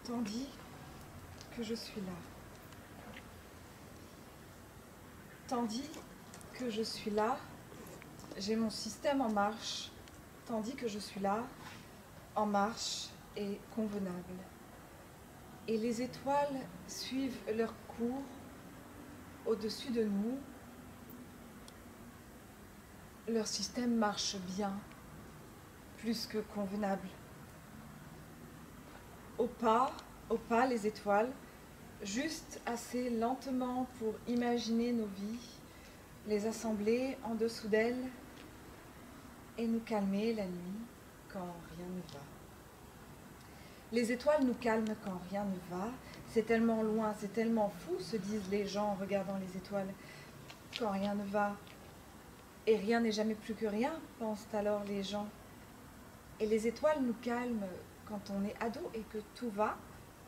Tandis que je suis là. Tandis que je suis là, j'ai mon système en marche. Tandis que je suis là, en marche et convenable. Et les étoiles suivent leur cours au-dessus de nous. Leur système marche bien, plus que convenable. Au pas les étoiles, juste assez lentement pour imaginer nos vies, les assembler en dessous d'elles et nous calmer la nuit quand rien ne va. Les étoiles nous calment quand rien ne va. C'est tellement loin, c'est tellement fou, se disent les gens en regardant les étoiles, quand rien ne va. Et rien n'est jamais plus que rien, pensent alors les gens. Et les étoiles nous calment quand on est ado et que tout va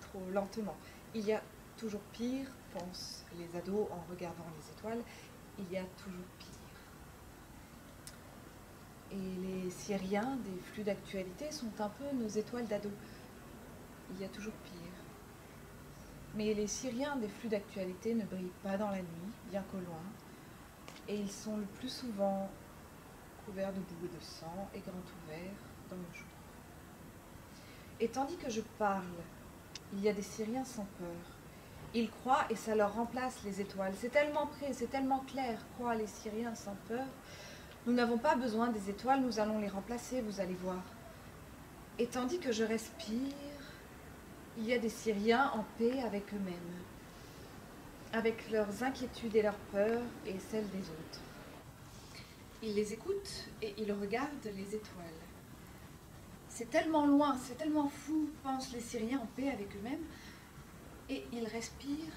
trop lentement. Il y a toujours pire, pensent les ados en regardant les étoiles, il y a toujours pire. Et les Syriens des flux d'actualité sont un peu nos étoiles d'ados. Il y a toujours pire. Mais les Syriens des flux d'actualité ne brillent pas dans la nuit, bien qu'au loin, et ils sont le plus souvent couverts de boue et de sang et grands ouverts dans le jour. Et tandis que je parle, il y a des Syriens sans peur. Ils croient et ça leur remplace les étoiles. C'est tellement près, c'est tellement clair, croient les Syriens sans peur. Nous n'avons pas besoin des étoiles, nous allons les remplacer, vous allez voir. Et tandis que je respire, il y a des Syriens en paix avec eux-mêmes, avec leurs inquiétudes et leurs peurs et celles des autres. Ils les écoutent et ils regardent les étoiles. C'est tellement loin, c'est tellement fou, pensent les Syriens en paix avec eux-mêmes, et ils respirent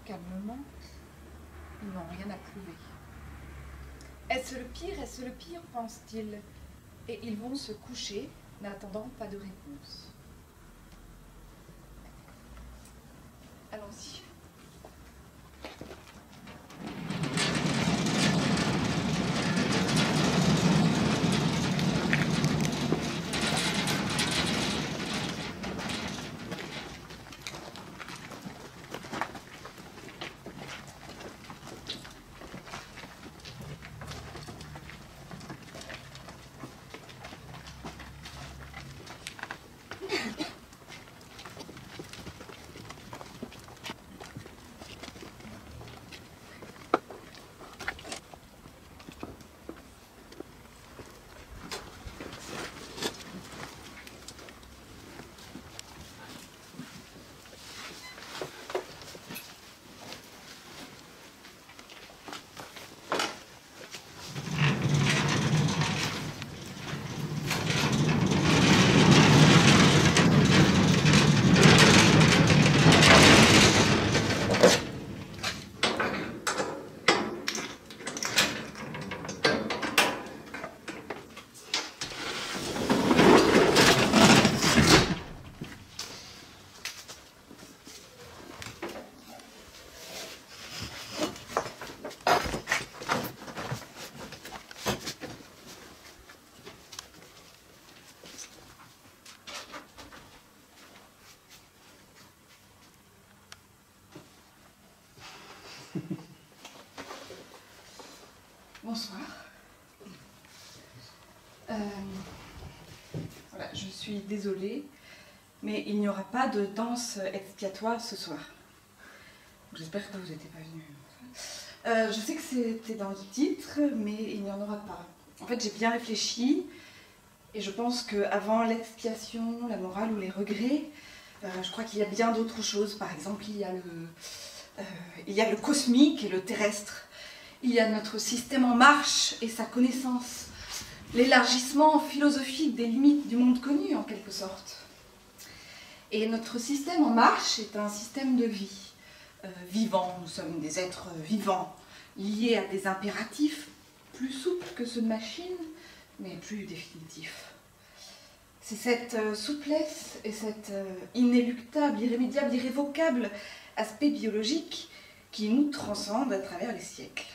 calmement, ils n'ont rien à prouver. Est-ce le pire, pensent-ils, et ils vont se coucher, n'attendant pas de réponse. Allons-y. Bonsoir. Voilà, je suis désolée, mais il n'y aura pas de danse expiatoire ce soir. J'espère que vous n'étiez pas venus. Je sais que c'était dans le titre, mais il n'y en aura pas. En fait, j'ai bien réfléchi, et je pense qu'avant l'expiation, la morale ou les regrets, je crois qu'il y a bien d'autres choses. Par exemple, il y a le cosmique et le terrestre. Il y a notre système en marche et sa connaissance, l'élargissement philosophique des limites du monde connu en quelque sorte. Et notre système en marche est un système de vie. Vivant, nous sommes des êtres vivants, liés à des impératifs plus souples que ceux de machines, mais plus définitifs. C'est cette souplesse et cet inéluctable, irrémédiable, irrévocable aspect biologique qui nous transcende à travers les siècles.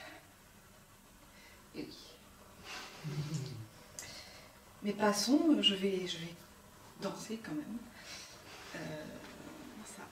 Et oui. Mais passons, je vais danser quand même. Ça.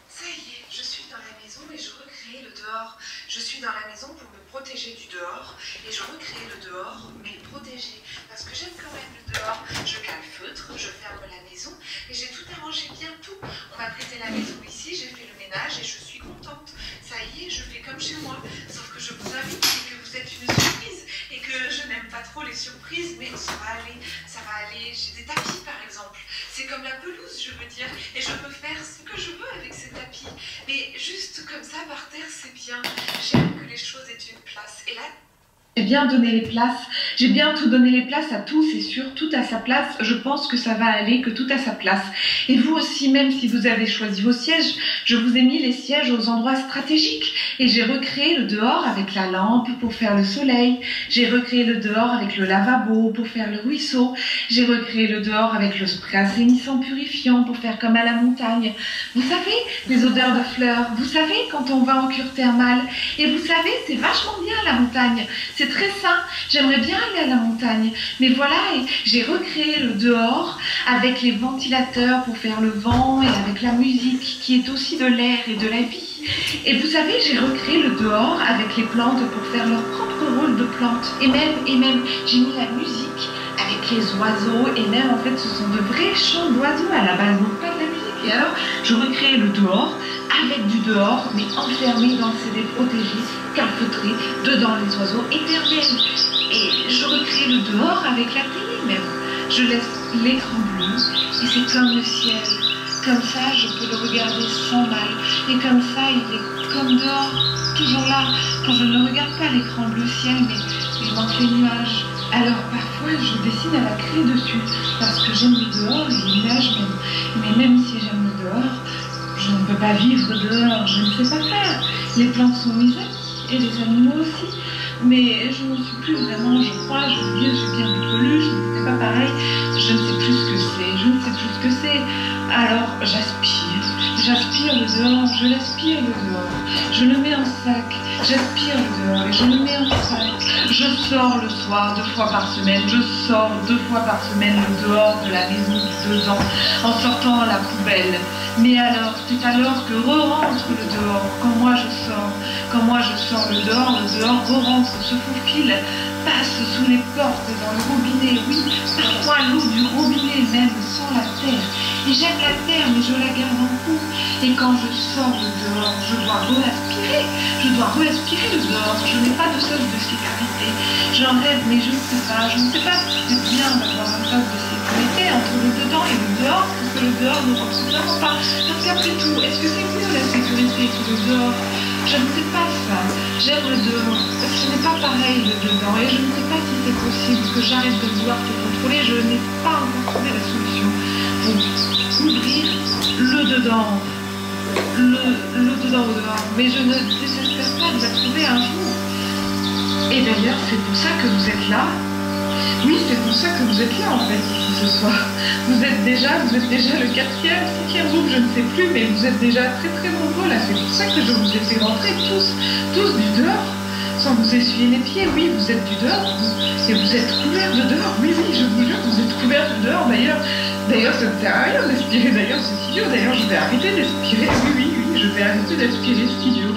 Ça y est, je suis dans la maison et je recrée le dehors. Je suis dans la maison pour me protéger du dehors et je recrée le dehors, mais protégé. Parce que j'aime quand même le dehors. Je calfeutre, je ferme la maison et j'ai tout arrangé bien tout. On m'a prêté la maison ici, j'ai fait le ménage et je suis contente. Ça y est, je fais comme chez moi. Sauf que je vous invite et que vous êtes une surprise et que je n'aime pas trop les surprises, mais ça va aller, ça va aller. J'ai des tapis par exemple. C'est comme la pelouse, je veux dire, et je peux faire ce que je veux avec ces tapis. Mais juste comme ça, par terre, c'est bien. J'aime que les choses aient une place. Et là, j'ai bien donné les places, j'ai bien tout donné les places à tout, c'est sûr, tout à sa place, je pense que ça va aller, que tout à sa place. Et vous aussi, même si vous avez choisi vos sièges, je vous ai mis les sièges aux endroits stratégiques et j'ai recréé le dehors avec la lampe pour faire le soleil, j'ai recréé le dehors avec le lavabo pour faire le ruisseau, j'ai recréé le dehors avec le spray assainissant purifiant pour faire comme à la montagne. Vous savez, les odeurs de fleurs, vous savez quand on va en cure thermale, et vous savez, c'est vachement bien la montagne. C'est très sain, j'aimerais bien aller à la montagne. Mais voilà, j'ai recréé le dehors avec les ventilateurs pour faire le vent et avec la musique qui est aussi de l'air et de la vie. Et vous savez, j'ai recréé le dehors avec les plantes pour faire leur propre rôle de plantes. Et même, j'ai mis la musique avec les oiseaux. Et même, en fait, ce sont de vrais chants d'oiseaux à la base, donc pas de la musique. Et alors, je recréé le dehors avec du dehors, mais enfermé dans le CD protégé, calfeutré, dedans les oiseaux éternels. Et je recrée le dehors avec la télé même. Je laisse l'écran bleu et c'est comme le ciel. Comme ça, je peux le regarder sans mal. Et comme ça, il est comme dehors, toujours là. Quand je ne regarde pas l'écran bleu ciel, mais il manque les nuages. Alors parfois, je dessine à la craie dessus, parce que j'aime le dehors et les nuages même. Mais même si j'aime le dehors, je ne peux pas vivre dehors, je ne sais pas faire. Les plantes sont mes amis, et les animaux aussi. Mais je ne suis plus vraiment, je crois, je veux dire, j'ai bien des peluches, mais c'est pas pareil. Je ne sais plus ce que c'est, je ne sais plus ce que c'est. Alors j'aspire le dehors, je l'aspire le dehors. Je le mets en sac, j'aspire le dehors et je le mets en sac. Je sors le soir 2 fois par semaine, je sors 2 fois par semaine le dehors de la maison de 2 ans en sortant la poubelle. Mais alors, c'est alors que re-rentre le dehors, quand moi je sors le dehors re-rentre, se faufile, passe sous les portes dans le robinet, oui, parfois l'eau du robinet même sans la terre. Et j'aime la terre, mais je la garde en cours. Et quand je sors le dehors, je dois re-aspirer le dehors. Je n'ai pas de sas de sécurité. J'en rêve, mais je ne sais pas si c'est bien d'avoir un sas de sécurité entre le dedans et le dehors, parce que le dehors ne rentre vraiment pas. Parce qu'après tout, est-ce que c'est mieux la sécurité que le dehors? Je ne sais pas ça. J'aime le dehors. Ce n'est pas pareil le dedans. Et je ne sais pas si c'est possible que j'arrête de vouloir te contrôler. Je n'ai pas encore trouvé la solution pour ouvrir le dedans. Le dedans au dehors. Mais je ne désespère pas de la trouver un jour. Et d'ailleurs, c'est pour ça que vous êtes là. Oui, c'est pour ça que vous êtes là en fait ici ce soir. Vous êtes déjà le 4e, 5e groupe, je ne sais plus, mais vous êtes déjà très très nombreux là. C'est pour ça que je vous ai fait rentrer tous du dehors. sans vous essuyer les pieds. Oui, vous êtes du dehors, et vous êtes couvert de dehors. Oui, oui, je vous jure, vous êtes couvert de dehors. D'ailleurs, ça ne sert à rien d'aspirer. D'ailleurs, c'est idiot. D'ailleurs, je vais arrêter d'aspirer. Oui, oui, oui, je vais arrêter d'aspirer, c'est idiot.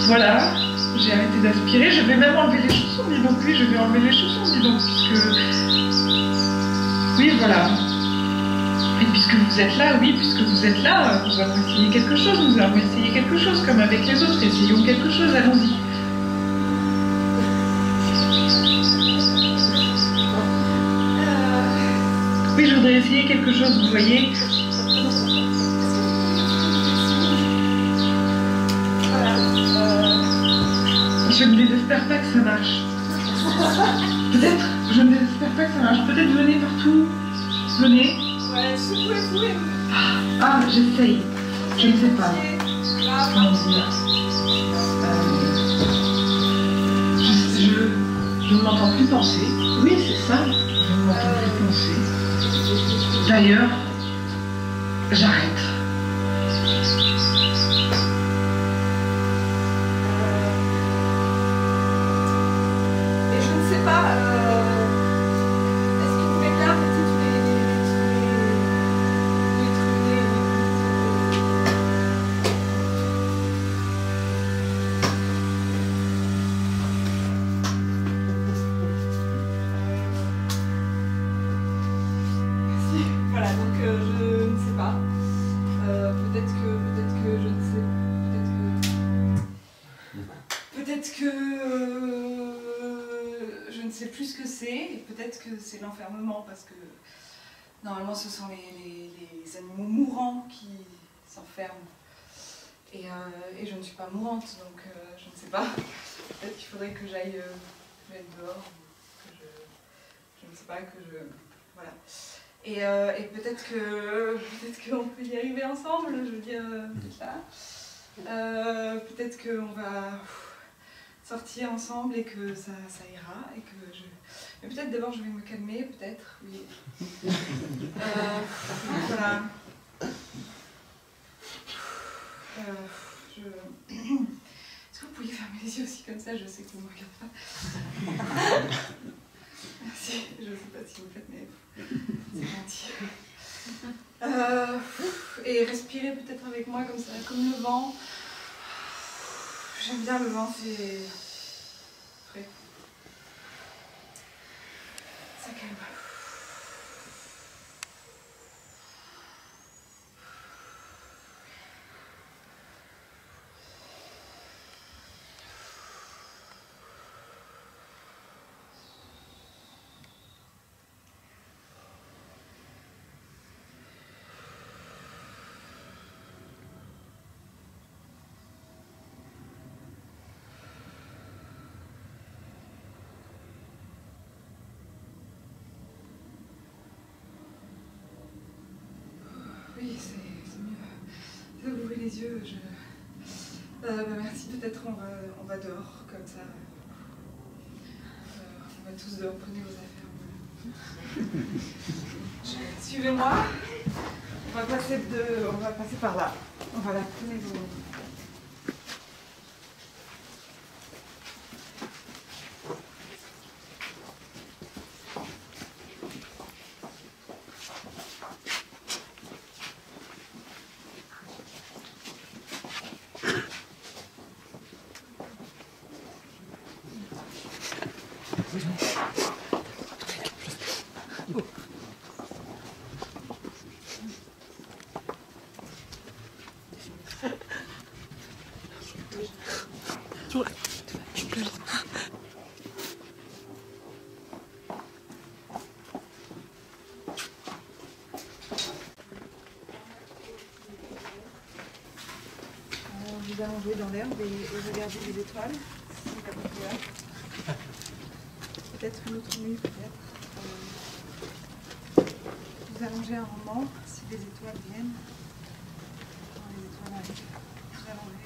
Voilà, j'ai arrêté d'aspirer. Je vais même enlever les chaussons, dis donc. Oui, je vais enlever les chaussons, dis donc, puisque... Oui, voilà. Et puisque vous êtes là, oui, puisque vous êtes là, nous allons essayer quelque chose, comme avec les autres. Essayons quelque chose, allons-y. Oui, je voudrais essayer quelque chose, vous voyez. Je ne désespère pas que ça marche. Peut-être, je ne désespère pas que ça marche. Peut-être venez partout. Venez. Ouais, secouez-vous et Ah, j'essaye. Je ne sais pas. Comment dire. Je ne m'entends plus penser. Oui, c'est ça. Je ne m'entends plus penser. D'ailleurs, j'arrête. Peut-être que c'est l'enfermement, parce que normalement ce sont les animaux mourants qui s'enferment. Et je ne suis pas mourante, donc je ne sais pas. Peut-être qu'il faudrait que j'aille dehors, que je ne sais pas, que je... Voilà. Et peut-être qu'on peut y arriver ensemble, je veux dire, ça. Peut-être qu'on va sortir ensemble et que ça ira, et que je... Mais peut-être d'abord je vais me calmer, peut-être, oui. Voilà. Est-ce que vous pourriez fermer les yeux aussi comme ça? Je sais que vous ne me regardez pas. Merci, je ne sais pas si vous le faites, mais c'est gentil. Et respirer peut-être avec moi comme ça, comme le vent. J'aime bien le vent, c'est frais. Ça calme. Oui, c'est mieux. Vous ouvrez les yeux, merci, peut-être on va dehors, comme ça. On va tous dehors, prenez vos affaires. Suivez-moi. On va passer par là. Voilà, prenez vos... Vous allongez dans l'herbe et regardez les étoiles, si la bonne heure. Peut-être une autre nuit, peut-être. Vous allongez un moment, si les étoiles viennent. Quand les étoiles arrivent, vous allongez.